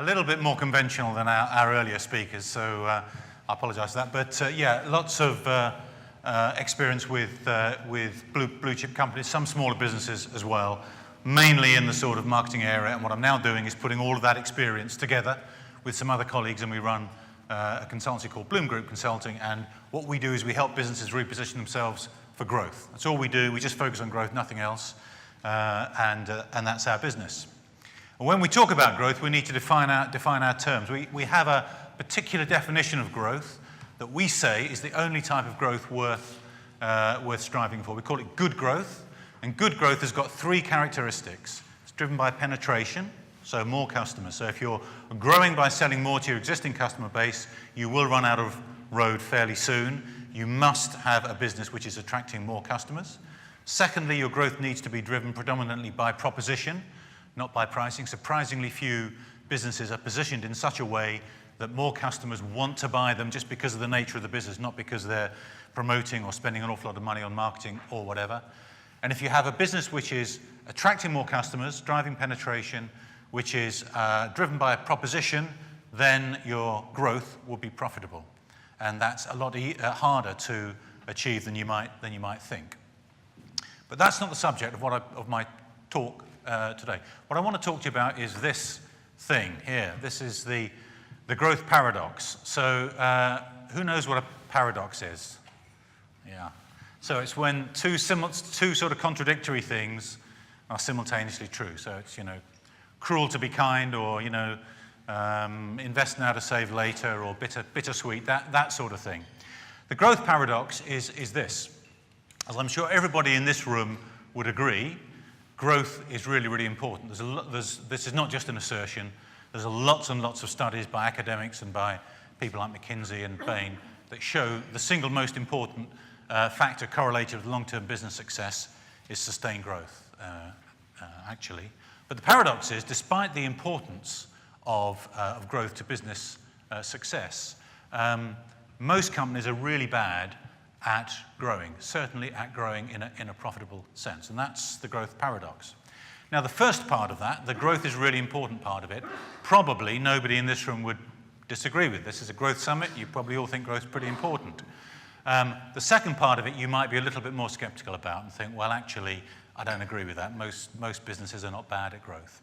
a little bit more conventional than our earlier speakers, so I apologize for that. But yeah, lots of experience with blue chip companies, some smaller businesses as well, mainly in the sort of marketing area. And what I'm now doing is putting all of that experience together with some other colleagues, and we run a consultancy called Bloom Group Consulting. And what we do is we help businesses reposition themselves for growth. That's all we do. We just focus on growth, nothing else. And that's our business. And when we talk about growth, we need to define our terms. We have a particular definition of growth that we say is the only type of growth worth striving for. We call it good growth. And good growth has got three characteristics. It's driven by penetration, so more customers. So if you're growing by selling more to your existing customer base, you will run out of road fairly soon. You must have a business which is attracting more customers. Secondly, your growth needs to be driven predominantly by proposition, not by pricing. Surprisingly few businesses are positioned in such a way that more customers want to buy them just because of the nature of the business, not because they're promoting or spending an awful lot of money on marketing or whatever. And if you have a business which is attracting more customers, driving penetration, which is driven by a proposition, then your growth will be profitable. And that's a lot harder to achieve than you might think. But that's not the subject of my talk today. What I want to talk to you about is this thing here. This is the growth paradox. So who knows what a paradox is? Yeah. So it's when two sort of contradictory things are simultaneously true. So it's, cruel to be kind, or, invest now to save later, or bittersweet, that sort of thing. The growth paradox is this. As I'm sure everybody in this room would agree, growth is really, really important. This is not just an assertion. There's lots and lots of studies by academics and by people like McKinsey and Bain that show the single most important factor correlated with long-term business success is sustained growth, actually. But the paradox is, despite the importance of growth to business success, most companies are really bad at growing, certainly at growing in a profitable sense. And that's the growth paradox. Now, the first part of that, the growth is a really important part of it. Probably nobody in this room would disagree with. This is a growth summit. You probably all think growth is pretty important. The second part of it you might be a little bit more skeptical about and think, well, actually, I don't agree with that. Most businesses are not bad at growth.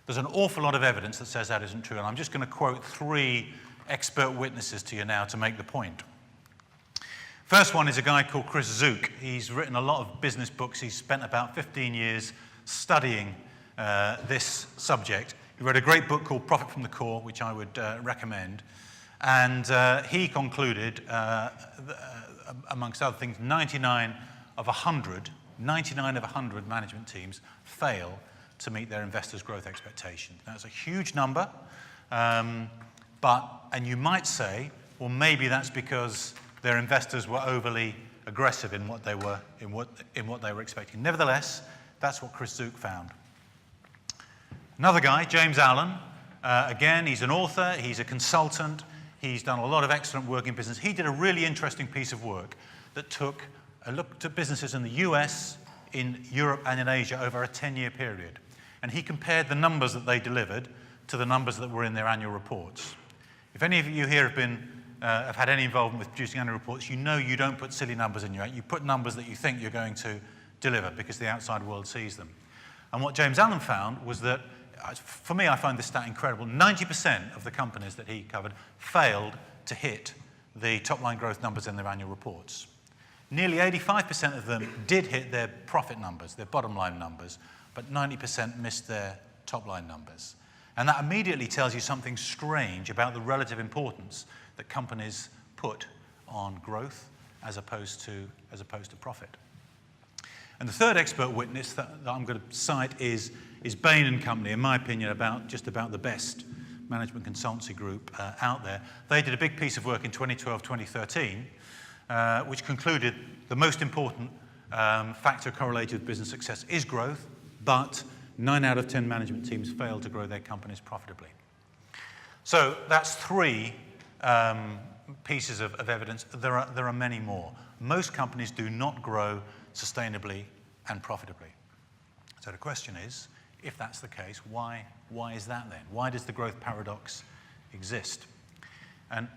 There's an awful lot of evidence that says that isn't true, and I'm just going to quote three expert witnesses to you now to make the point. First one is a guy called Chris Zook. He's written a lot of business books. He's spent about 15 years studying this subject. He wrote a great book called Profit from the Core, which I would recommend. And he concluded, amongst other things, 99 of 100 management teams fail to meet their investors' growth expectations. That's a huge number, and you might say, well, maybe that's because their investors were overly aggressive in what they were expecting. Nevertheless, that's what Chris Zook found. Another guy, James Allen, again, he's an author, he's a consultant, he's done a lot of excellent work in business. He did a really interesting piece of work that took a look at businesses in the US, in Europe, and in Asia over a 10-year period. And he compared the numbers that they delivered to the numbers that were in their annual reports. If any of you here have had any involvement with producing annual reports, you know you don't put silly numbers in your. You put numbers that you think you're going to deliver because the outside world sees them. And what James Allen found was that, for me, I find this stat incredible, 90% of the companies that he covered failed to hit the top-line growth numbers in their annual reports. Nearly 85% of them did hit their profit numbers, their bottom-line numbers, but 90% missed their top-line numbers. And that immediately tells you something strange about the relative importance that companies put on growth as opposed to profit. And the third expert witness that I'm going to cite is Bain and Company, in my opinion, about the best management consultancy group out there. They did a big piece of work in 2012, 2013, which concluded the most important factor correlated with business success is growth, but 9 out of 10 management teams fail to grow their companies profitably. So that's three pieces of evidence. There are many more. Most companies do not grow sustainably and profitably. So the question is If that's the case, why is that then? Why does the growth paradox exist? And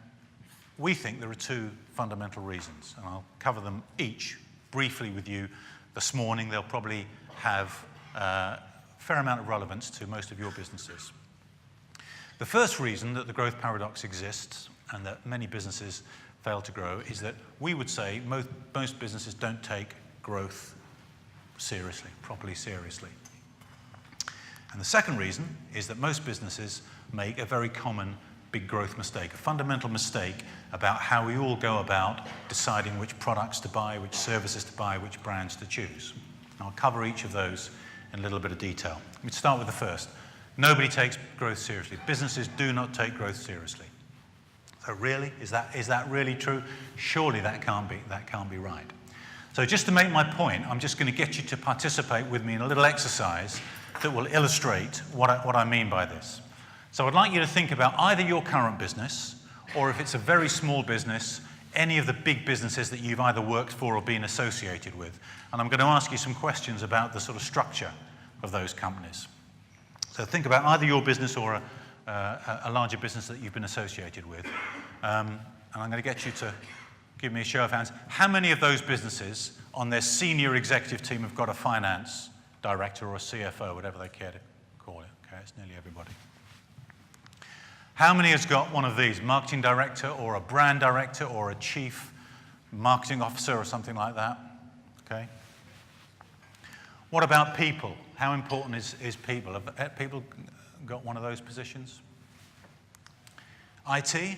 we think there are two fundamental reasons, and I'll cover them each briefly with you this morning. They'll probably have a fair amount of relevance to most of your businesses. The first reason that the growth paradox exists and that many businesses fail to grow is that we would say most businesses don't take growth seriously, properly seriously. And the second reason is that most businesses make a very common big growth mistake, a fundamental mistake about how we all go about deciding which products to buy, which services to buy, which brands to choose. And I'll cover each of those in a little bit of detail. Let me start with the first. Nobody takes growth seriously. Businesses do not take growth seriously. So really, is that really true? Surely that can't be right. So just to make my point, I'm just going to get you to participate with me in a little exercise that will illustrate what I mean by this. So I'd like you to think about either your current business, or if it's a very small business, any of the big businesses that you've either worked for or been associated with. And I'm going to ask you some questions about the sort of structure of those companies. So think about either your business or a larger business that you've been associated with. And I'm going to get you to give me a show of hands. How many of those businesses on their senior executive team have got a finance director or a CFO, whatever they care to call it? Okay, it's nearly everybody. How many has got one of these, marketing director or a brand director or a chief marketing officer or something like that? Okay. What about people? How important is people? Have people got one of those positions? IT?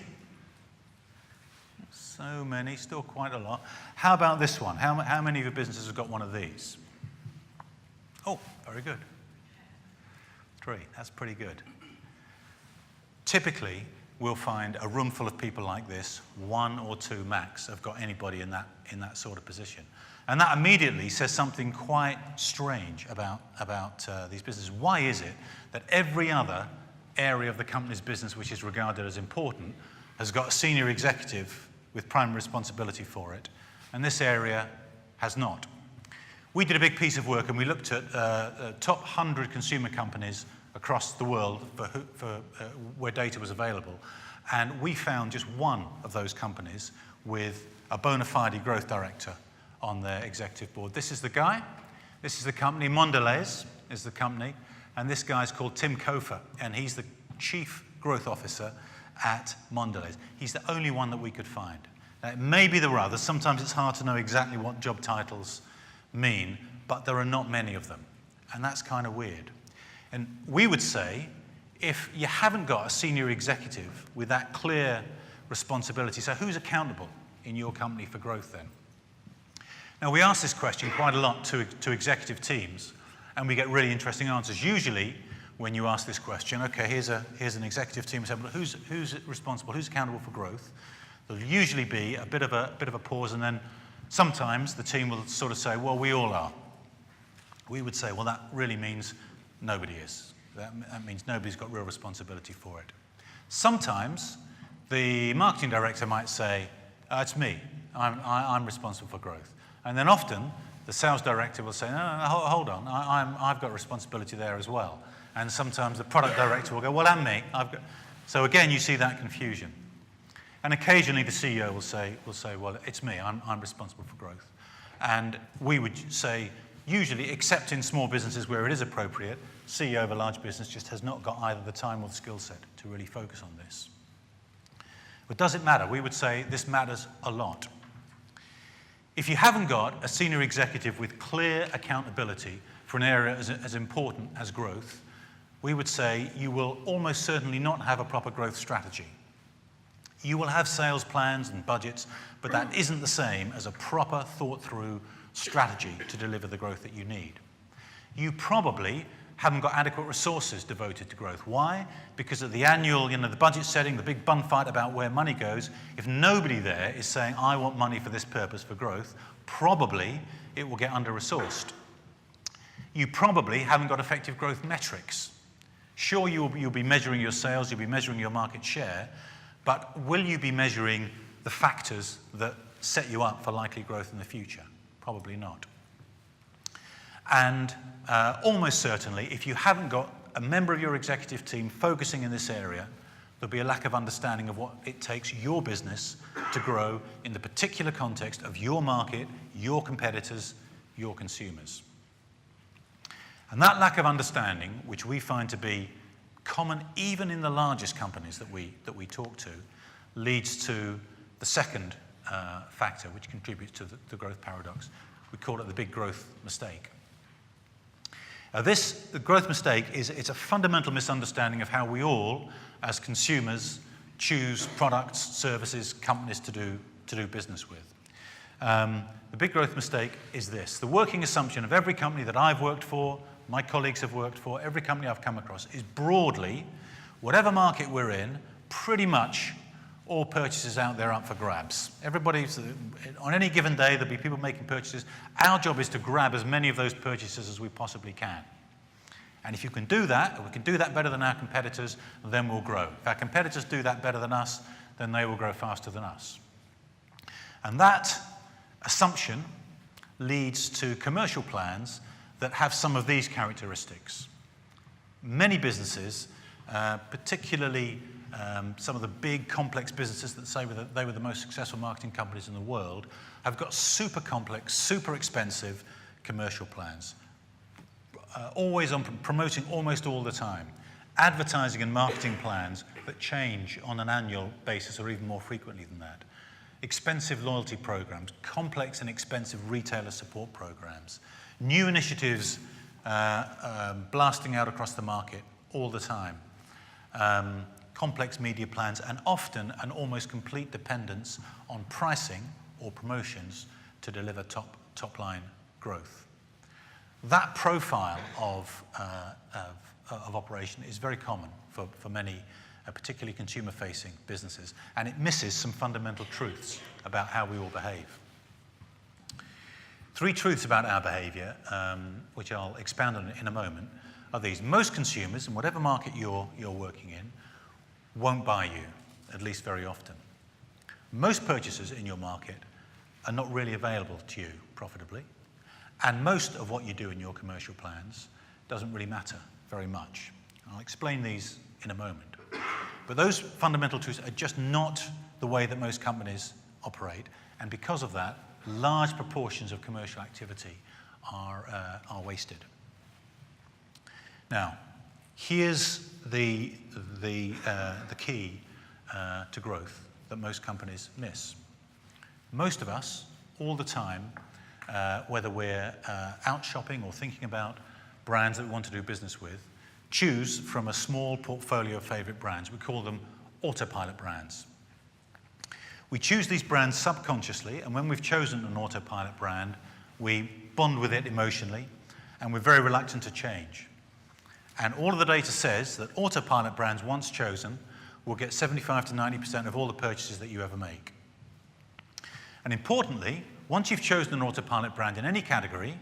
So many, still quite a lot. How about this one? How many of your businesses have got one of these? Oh, very good. 3, that's pretty good. Typically, we'll find a room full of people like this, 1 or 2 max, have got anybody in that sort of position. And that immediately says something quite strange about these businesses. Why is it that every other area of the company's business which is regarded as important has got a senior executive with primary responsibility for it, and this area has not? We did a big piece of work and we looked at top 100 consumer companies across the world for where data was available, and we found just one of those companies with a bona fide growth director on their executive board. This is the guy, this is the company, Mondelez is the company, and this guy's called Tim Kofer, and he's the chief growth officer at Mondelez. He's the only one that we could find. Now, maybe there are others. Sometimes it's hard to know exactly what job titles mean, but there are not many of them, and that's kind of weird. And we would say, if you haven't got a senior executive with that clear responsibility, so who's accountable in your company for growth then? Now, we ask this question quite a lot to executive teams, and we get really interesting answers. Usually, when you ask this question, okay, here's an executive team, so who's responsible, who's accountable for growth? There'll usually be a bit of a pause, and then sometimes the team will sort of say, well, we all are. We would say, well, that really means nobody is. That means nobody's got real responsibility for it. Sometimes the marketing director might say, it's me, I'm responsible for growth. And then often the sales director will say, no, hold on, I've got responsibility there as well. And sometimes the product director will go, well, and me. So again, you see that confusion. And occasionally the CEO will say, well, it's me, I'm responsible for growth. And we would say, usually, except in small businesses where it is appropriate, CEO of a large business just has not got either the time or the skill set to really focus on this. But does it matter? We would say this matters a lot. If you haven't got a senior executive with clear accountability for an area as important as growth, we would say you will almost certainly not have a proper growth strategy. You will have sales plans and budgets, but that isn't the same as a proper, thought-through strategy to deliver the growth that you need. You probably haven't got adequate resources devoted to growth. Why? Because at the annual, the budget setting, the big bun fight about where money goes, if nobody there is saying, I want money for this purpose for growth, probably it will get under-resourced. You probably haven't got effective growth metrics. Sure, you'll be measuring your sales, you'll be measuring your market share, but will you be measuring the factors that set you up for likely growth in the future? Probably not. And almost certainly, if you haven't got a member of your executive team focusing in this area, there'll be a lack of understanding of what it takes your business to grow in the particular context of your market, your competitors, your consumers. And that lack of understanding, which we find to be common even in the largest companies that we talk to, leads to the second factor which contributes to the growth paradox. We call it the big growth mistake. The growth mistake it's a fundamental misunderstanding of how we all, as consumers, choose products, services, companies to do business with. The big growth mistake is this. The working assumption of every company that I've worked for, my colleagues have worked for, every company I've come across, is broadly, whatever market we're in, pretty much all purchases out there up for grabs. Everybody's, on any given day, there'll be people making purchases. Our job is to grab as many of those purchases as we possibly can. And if you can do that, and we can do that better than our competitors, then we'll grow. If our competitors do that better than us, then they will grow faster than us. And that assumption leads to commercial plans that have some of these characteristics. Many businesses, particularly some of the big complex businesses that say that they were the most successful marketing companies in the world, have got super complex, super expensive commercial plans. Always on promoting almost all the time. Advertising and marketing plans that change on an annual basis or even more frequently than that. Expensive loyalty programs, complex and expensive retailer support programs. New initiatives blasting out across the market all the time. Complex media plans, and often an almost complete dependence on pricing or promotions to deliver top-line growth. That profile of operation is very common for many, particularly consumer-facing businesses, and it misses some fundamental truths about how we all behave. 3 truths about our behavior, which I'll expand on in a moment, are these. Most consumers, in whatever market you're working in, won't buy you, at least very often. Most purchases in your market are not really available to you profitably, and most of what you do in your commercial plans doesn't really matter very much. I'll explain these in a moment. But those fundamental truths are just not the way that most companies operate, and because of that, large proportions of commercial activity are wasted. Now, here's the key to growth that most companies miss. Most of us, all the time, whether we're out shopping or thinking about brands that we want to do business with, choose from a small portfolio of favorite brands. We call them autopilot brands. We choose these brands subconsciously, and when we've chosen an autopilot brand, we bond with it emotionally, and we're very reluctant to change. And all of the data says that autopilot brands, once chosen, will get 75 to 90% of all the purchases that you ever make. And importantly, once you've chosen an autopilot brand in any category,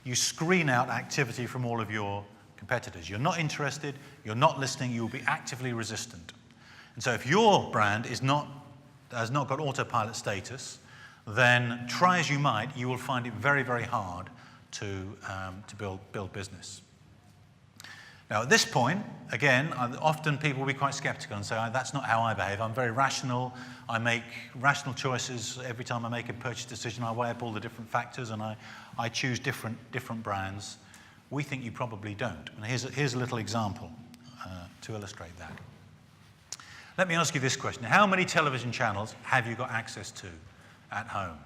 you screen out activity from all of your competitors. You're not interested, you're not listening, you will be actively resistant. And so if your brand has not got autopilot status, then try as you might, you will find it very, very hard to build business. Now, at this point, again, often people will be quite skeptical and say, that's not how I behave. I'm very rational. I make rational choices. Every time I make a purchase decision, I weigh up all the different factors and I choose different brands. We think you probably don't. And here's a little example to illustrate that. Let me ask you this question. How many television channels have you got access to at home?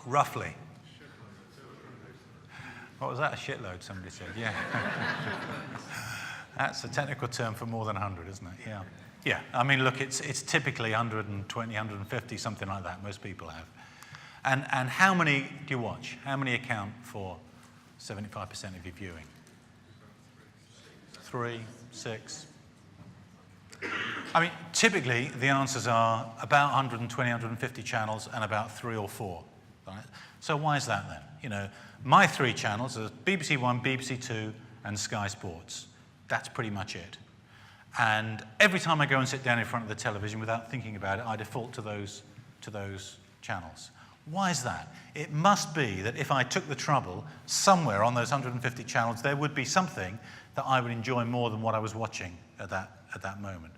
Roughly. What was that? A shitload, somebody said. Yeah. That's a technical term for more than 100, isn't it? Yeah. Yeah. I mean, look, it's typically 120, 150, something like that. Most people have. And how many do you watch? How many account for 75% of your viewing? 3, 6. I mean, typically the answers are about 120, 150 channels and about 3 or 4. Right? So why is that then? You know, my 3 channels are BBC One, BBC Two, and Sky Sports. That's pretty much it. And every time I go and sit down in front of the television without thinking about it, I default to those channels. Why is that? It must be that if I took the trouble, somewhere on those 150 channels, there would be something that I would enjoy more than what I was watching at that moment.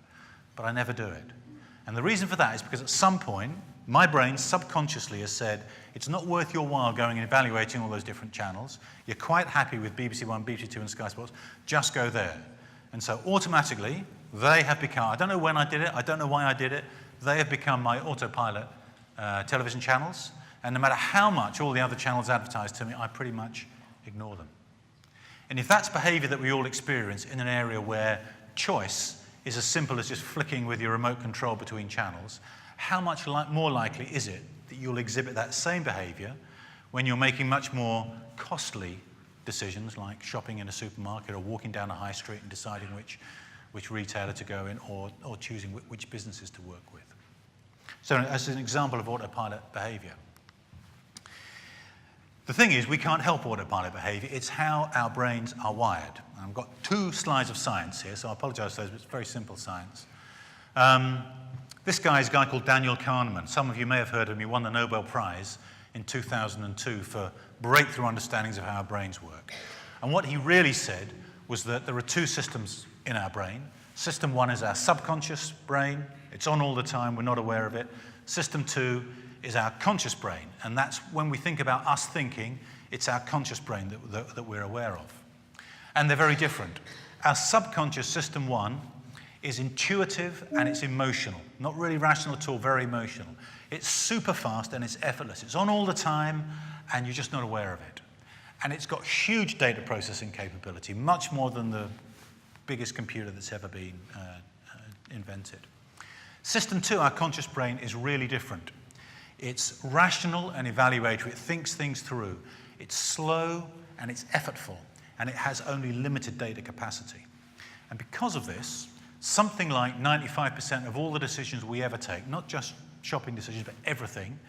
But I never do it. And the reason for that is because at some point, my brain subconsciously has said, it's not worth your while going and evaluating all those different channels. You're quite happy with BBC One, BBC Two, and Sky Sports. Just go there. And so automatically, they have become, I don't know when I did it, I don't know why I did it, they have become my autopilot television channels. And no matter how much all the other channels advertise to me, I pretty much ignore them. And if that's behavior that we all experience in an area where choice is as simple as just flicking with your remote control between channels, how much more likely is it that you'll exhibit that same behavior when you're making much more costly decisions like shopping in a supermarket or walking down a high street and deciding which retailer to go in or choosing which businesses to work with? So as an example of autopilot behavior. The thing is, we can't help autopilot behavior. It's how our brains are wired. And I've got 2 slides of science here, so I apologize for those, but it's very simple science. This guy is a guy called Daniel Kahneman. Some of you may have heard of him. He won the Nobel Prize in 2002 for breakthrough understandings of how our brains work. And what he really said was that there are 2 systems in our brain. System 1 is our subconscious brain. It's on all the time. We're not aware of it. System 2 is our conscious brain, and that's when we think about us thinking, it's our conscious brain that we're aware of. And they're very different. Our subconscious, system 1, is intuitive and it's emotional. Not really rational at all, very emotional. It's super fast and it's effortless. It's on all the time and you're just not aware of it. And it's got huge data processing capability, much more than the biggest computer that's ever been invented. System 2, our conscious brain, is really different. It's rational and evaluatory. It thinks things through. It's slow and it's effortful, and it has only limited data capacity. And because of this, something like 95% of all the decisions we ever take, not just shopping decisions, but everything,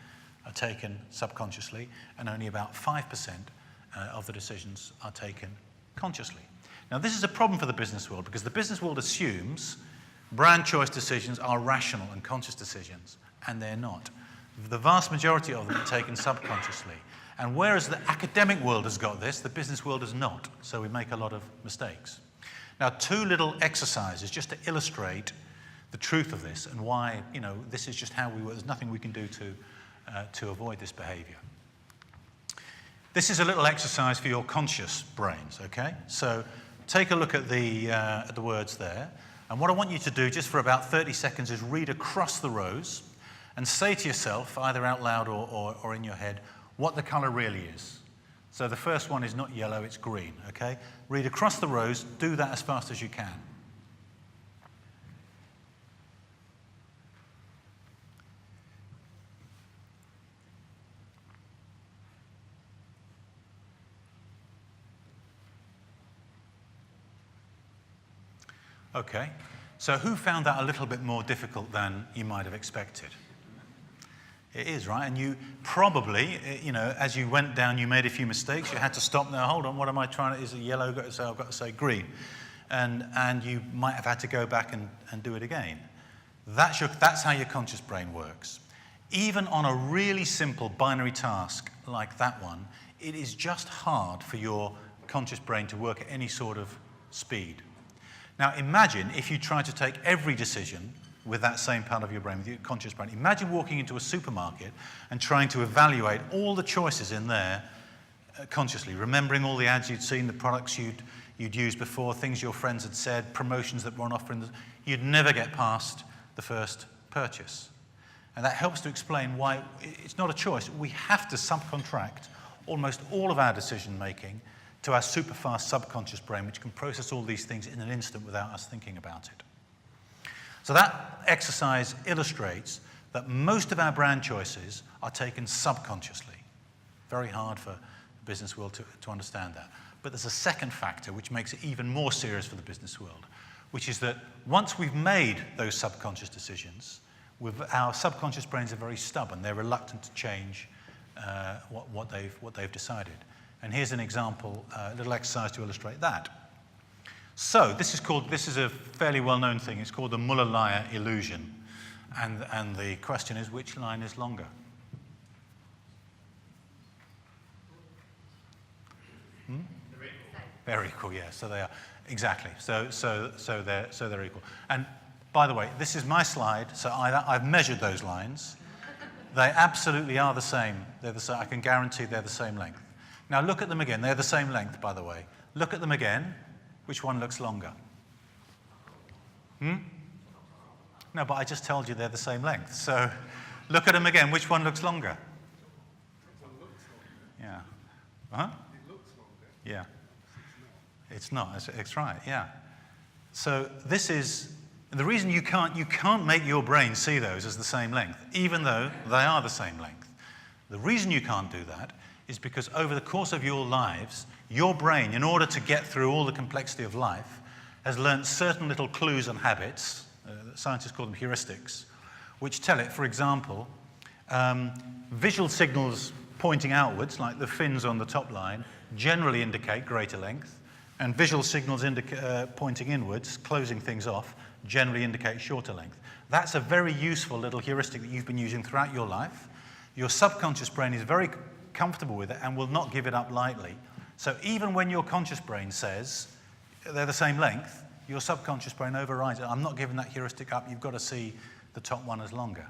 are taken subconsciously, and only about 5% of the decisions are taken consciously. Now, this is a problem for the business world, because the business world assumes brand choice decisions are rational and conscious decisions, and they're not. The vast majority of them are taken subconsciously. And whereas the academic world has got this, the business world has not. So we make a lot of mistakes. Now, 2 little exercises just to illustrate the truth of this and why, this is just how we work. There's nothing we can do to avoid this behavior. This is a little exercise for your conscious brains, okay? So take a look at the words there. And what I want you to do just for about 30 seconds is read across the rows and say to yourself, either out loud or in your head, what the color really is. So the first one is not yellow, it's green, okay? Read across the rows, do that as fast as you can. Okay, so who found that a little bit more difficult than you might have expected? It is, right? And you probably, as you went down, you made a few mistakes. You had to stop now. Hold on, what am I trying to, is it yellow? So I've got to say green. And you might have had to go back and do it again. That's how your conscious brain works. Even on a really simple binary task like that one, it is just hard for your conscious brain to work at any sort of speed. Now imagine if you tried to take every decision with that same part of your brain, with your conscious brain. Imagine walking into a supermarket and trying to evaluate all the choices in there consciously, remembering all the ads you'd seen, the products you'd used before, things your friends had said, promotions that were on offer. You'd never get past the first purchase. And that helps to explain why it's not a choice. We have to subcontract almost all of our decision making to our super fast subconscious brain, which can process all these things in an instant without us thinking about it. So that exercise illustrates that most of our brand choices are taken subconsciously. Very hard for the business world to understand that. But there's a second factor which makes it even more serious for the business world, which is that once we've made those subconscious decisions, our subconscious brains are very stubborn. They're reluctant to change what they've decided. And here's an example, a little exercise to illustrate that. So this is a fairly well-known thing. It's called the Muller-Lyer illusion. And the question is, which line is longer? They're equal, yeah. So they are exactly. So they're equal. And by the way, this is my slide. So I've measured those lines. They absolutely are the same. They're the same. I can guarantee they're the same length. Now look at them again. They're the same length, by the way. Look at them again. Which one looks longer? No, but I just told you they're the same length. So look at them again. Which one looks longer? Yeah. Huh? It looks longer. Yeah. It's not. It's right. Yeah. So this is the reason you can't make your brain see those as the same length, even though they are the same length. The reason you can't do that is because over the course of your lives, your brain, in order to get through all the complexity of life, has learnt certain little clues and habits, scientists call them heuristics, which tell it, for example, visual signals pointing outwards, like the fins on the top line, generally indicate greater length, and visual signals pointing inwards, closing things off, generally indicate shorter length. That's a very useful little heuristic that you've been using throughout your life. Your subconscious brain is very comfortable with it and will not give it up lightly. So even when your conscious brain says they're the same length, your subconscious brain overrides it. I'm not giving that heuristic up. You've got to see the top one as longer.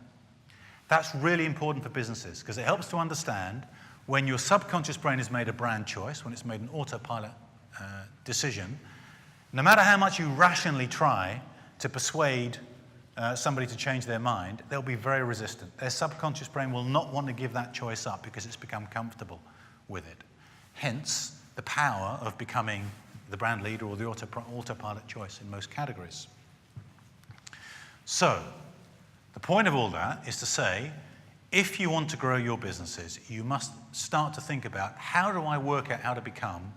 That's really important for businesses because it helps to understand when your subconscious brain has made a brand choice, when it's made an autopilot decision, no matter how much you rationally try to persuade somebody to change their mind, they'll be very resistant. Their subconscious brain will not want to give that choice up because it's become comfortable with it. Hence, the power of becoming the brand leader or the autopilot choice in most categories. So, the point of all that is to say, if you want to grow your businesses, you must start to think about how do I work out how to become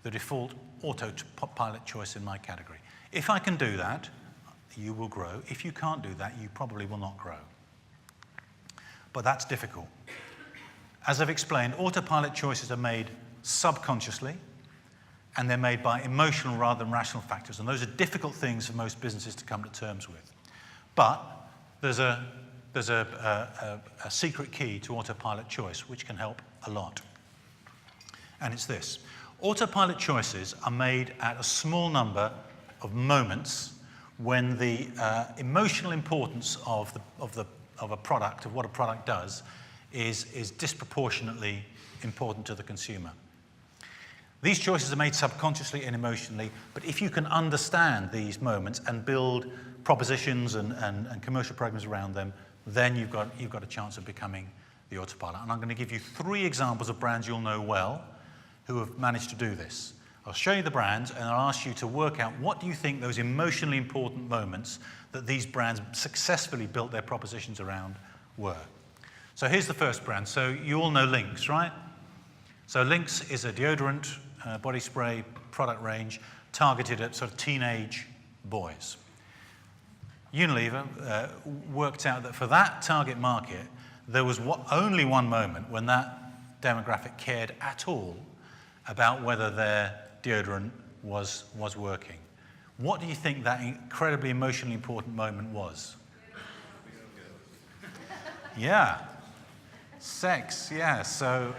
the default autopilot choice in my category. If I can do that, you will grow. If you can't do that, you probably will not grow. But that's difficult. As I've explained, autopilot choices are made subconsciously, and they're made by emotional rather than rational factors. And those are difficult things for most businesses to come to terms with. But there's a secret key to autopilot choice, which can help a lot. And it's this. Autopilot choices are made at a small number of moments when the emotional importance of a product, of what a product does, is disproportionately important to the consumer. These choices are made subconsciously and emotionally, but if you can understand these moments and build propositions and commercial programs around them, then you've got a chance of becoming the autopilot. And I'm going to give you 3 examples of brands you'll know well who have managed to do this. I'll show you the brands and I'll ask you to work out what do you think those emotionally important moments that these brands successfully built their propositions around were. So here's the first brand. So you all know Lynx, right? So Lynx is a deodorant, body spray product range targeted at sort of teenage boys. Unilever worked out that for that target market, there was only one moment when that demographic cared at all about whether their deodorant was working. What do you think that incredibly emotionally important moment was? Yeah. Sex, yeah. So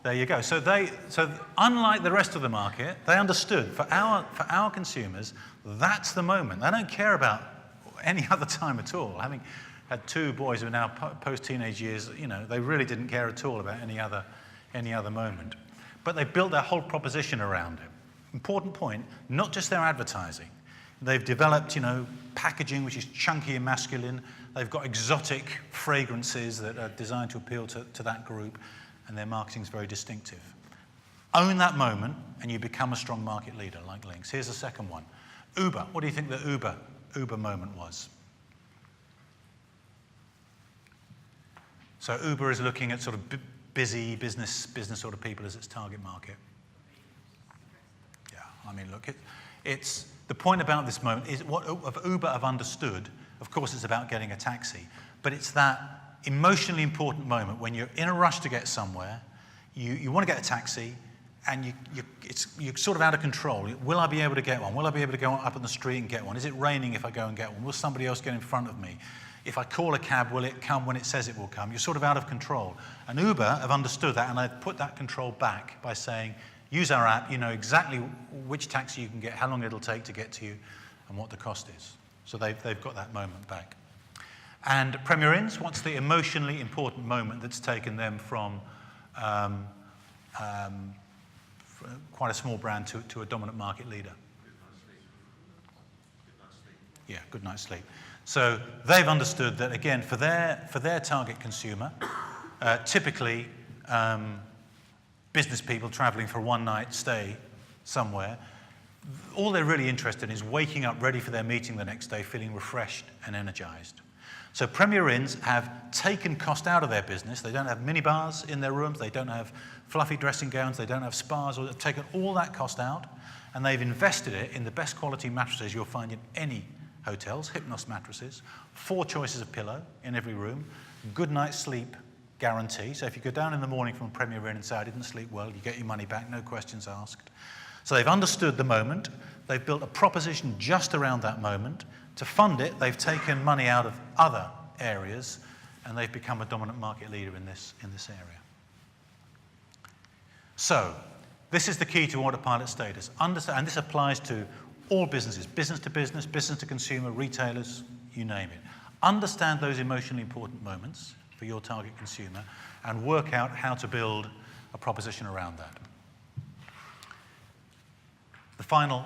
there you go. So unlike the rest of the market, they understood for our consumers, that's the moment. They don't care about any other time at all. Having had 2 boys who are now post-teenage years, they really didn't care at all about any other moment. But they built their whole proposition around it. Important point, not just their advertising. They've developed, packaging which is chunky and masculine. They've got exotic fragrances that are designed to appeal to that group, and their marketing is very distinctive. Own that moment, and you become a strong market leader like Lynx. Here's the second one. Uber. What do you think the Uber moment was? So Uber is looking at sort of busy business sort of people as its target market. Yeah, I mean, look, it's the point about this moment is what Uber have understood. Of course, it's about getting a taxi, but it's that emotionally important moment when you're in a rush to get somewhere, you want to get a taxi, and you're sort of out of control. Will I be able to get one? Will I be able to go up on the street and get one? Is it raining if I go and get one? Will somebody else get in front of me? If I call a cab, will it come when it says it will come? You're sort of out of control. And Uber have understood that, and they've put that control back by saying, use our app, you know exactly which taxi you can get, how long it'll take to get to you, and what the cost is. So they've got that moment back. And Premier Inns, what's the emotionally important moment that's taken them from quite a small brand to a dominant market leader? Yeah, good night's sleep. So they've understood that, again, for their target consumer, typically business people traveling for a one-night stay somewhere, all they're really interested in is waking up ready for their meeting the next day, feeling refreshed and energized. So Premier Inns have taken cost out of their business. They don't have minibars in their rooms. They don't have fluffy dressing gowns. They don't have spas. They've taken all that cost out, and they've invested it in the best quality mattresses you'll find in any hotels, Hypnos mattresses, 4 choices of pillow in every room, good night's sleep guarantee. So if you go down in the morning from a Premier Inn and say, I didn't sleep well, you get your money back, no questions asked. So they've understood the moment. They've built a proposition just around that moment. To fund it, they've taken money out of other areas, and they've become a dominant market leader in this area. So this is the key to autopilot status. Understand, and this applies to all businesses, business to business, business to consumer, retailers, you name it. Understand those emotionally important moments for your target consumer and work out how to build a proposition around that. The final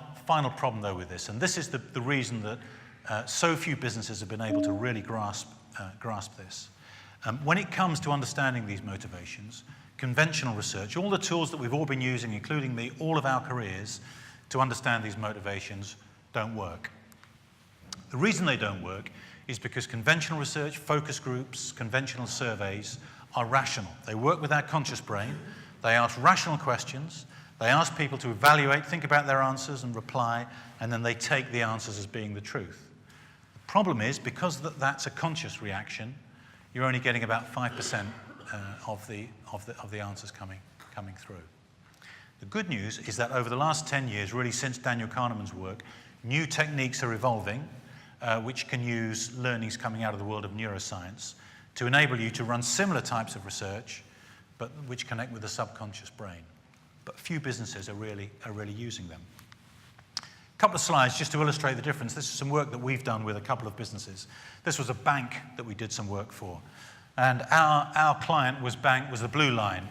problem, though, with this, and this is the reason that so few businesses have been able to really grasp this. When it comes to understanding these motivations, conventional research, all the tools that we've all been using, including me, all of our careers, to understand these motivations don't work. The reason they don't work is because conventional research, focus groups, conventional surveys are rational. They work with our conscious brain. They ask rational questions. They ask people to evaluate, think about their answers and reply, and then they take the answers as being the truth. The problem is, because that's a conscious reaction, you're only getting about 5% of the answers coming through. The good news is that over the last 10 years, really since Daniel Kahneman's work, new techniques are evolving, which can use learnings coming out of the world of neuroscience to enable you to run similar types of research, but which connect with the subconscious brain. But few businesses are really using them. A couple of slides just to illustrate the difference. This is some work that we've done with a couple of businesses. This was a bank that we did some work for. And our client was the blue line,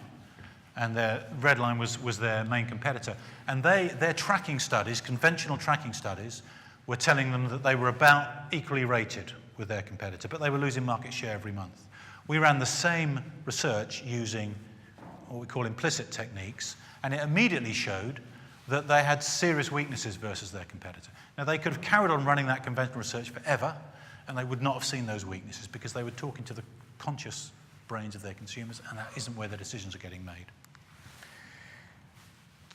and the red line was their main competitor. And their tracking studies, conventional tracking studies, were telling them that they were about equally rated with their competitor, but they were losing market share every month. We ran the same research using what we call implicit techniques, and it immediately showed that they had serious weaknesses versus their competitor. Now, they could have carried on running that conventional research forever, and they would not have seen those weaknesses because they were talking to the conscious brains of their consumers, and that isn't where the decisions are getting made.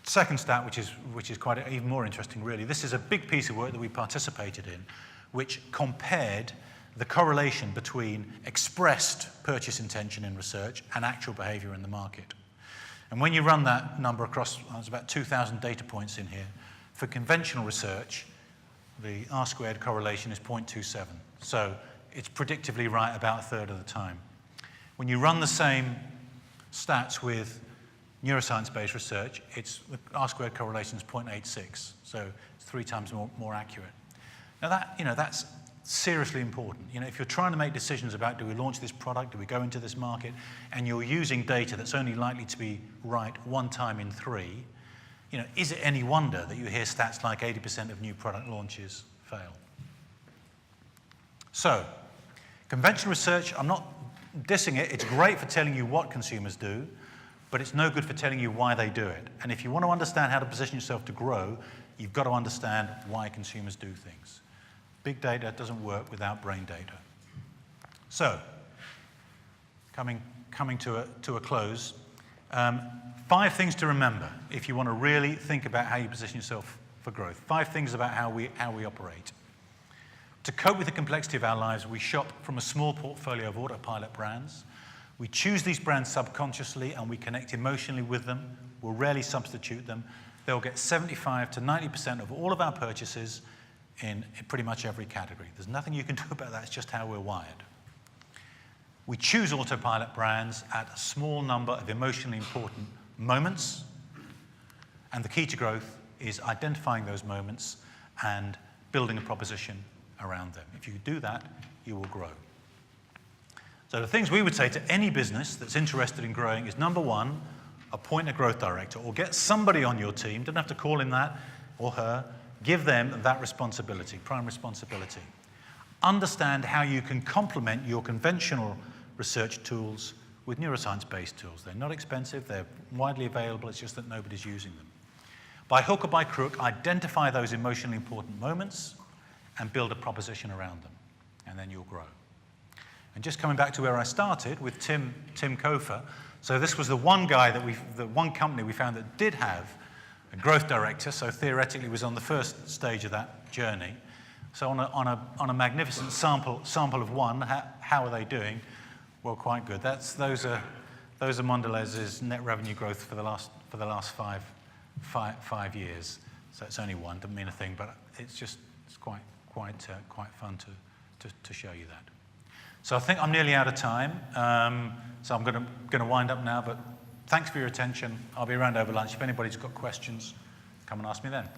Second stat, which is quite even more interesting, really. This is a big piece of work that we participated in, which compared the correlation between expressed purchase intention in research and actual behavior in the market. And when you run that number across, there's about 2,000 data points in here. For conventional research, the R-squared correlation is 0.27. So it's predictively right about a third of the time. When you run the same stats with neuroscience-based research, the R-squared correlation is 0.86. So it's 3 times more accurate. Now that's seriously important. If you're trying to make decisions about, do we launch this product, do we go into this market, and you're using data that's only likely to be right 1 time in 3, is it any wonder that you hear stats like 80% of new product launches fail? So, conventional research, I'm not dissing it. It's great for telling you what consumers do, but it's no good for telling you why they do it. And if you want to understand how to position yourself to grow, you've got to understand why consumers do things. Big data doesn't work without brain data. So, coming to a close, 5 things to remember if you want to really think about how you position yourself for growth. 5 things about how we operate. To cope with the complexity of our lives, we shop from a small portfolio of autopilot brands. We choose these brands subconsciously and we connect emotionally with them. We'll rarely substitute them. They'll get 75 to 90% of all of our purchases in pretty much every category. There's nothing you can do about that. It's just how we're wired. We choose autopilot brands at a small number of emotionally important moments. And the key to growth is identifying those moments and building a proposition around them. If you do that, you will grow. So the things we would say to any business that's interested in growing is, number one, appoint a growth director or get somebody on your team, don't have to call him that or her, give them that responsibility, prime responsibility. Understand how you can complement your conventional research tools with neuroscience-based tools. They're not expensive, they're widely available, it's just that nobody's using them. By hook or by crook, identify those emotionally important moments and build a proposition around them, and then you'll grow. And just coming back to where I started with Tim Kofer, so this was the one guy the one company we found that did have a growth director, so theoretically was on the first stage of that journey. So on a magnificent sample of one, how are they doing? Well, quite good. Those are Mondelez's net revenue growth for the last five years. So it's only one, doesn't mean a thing, but it's quite fun to show you that. So I think I'm nearly out of time. So I'm going to wind up now. But thanks for your attention. I'll be around over lunch. If anybody's got questions, come and ask me then.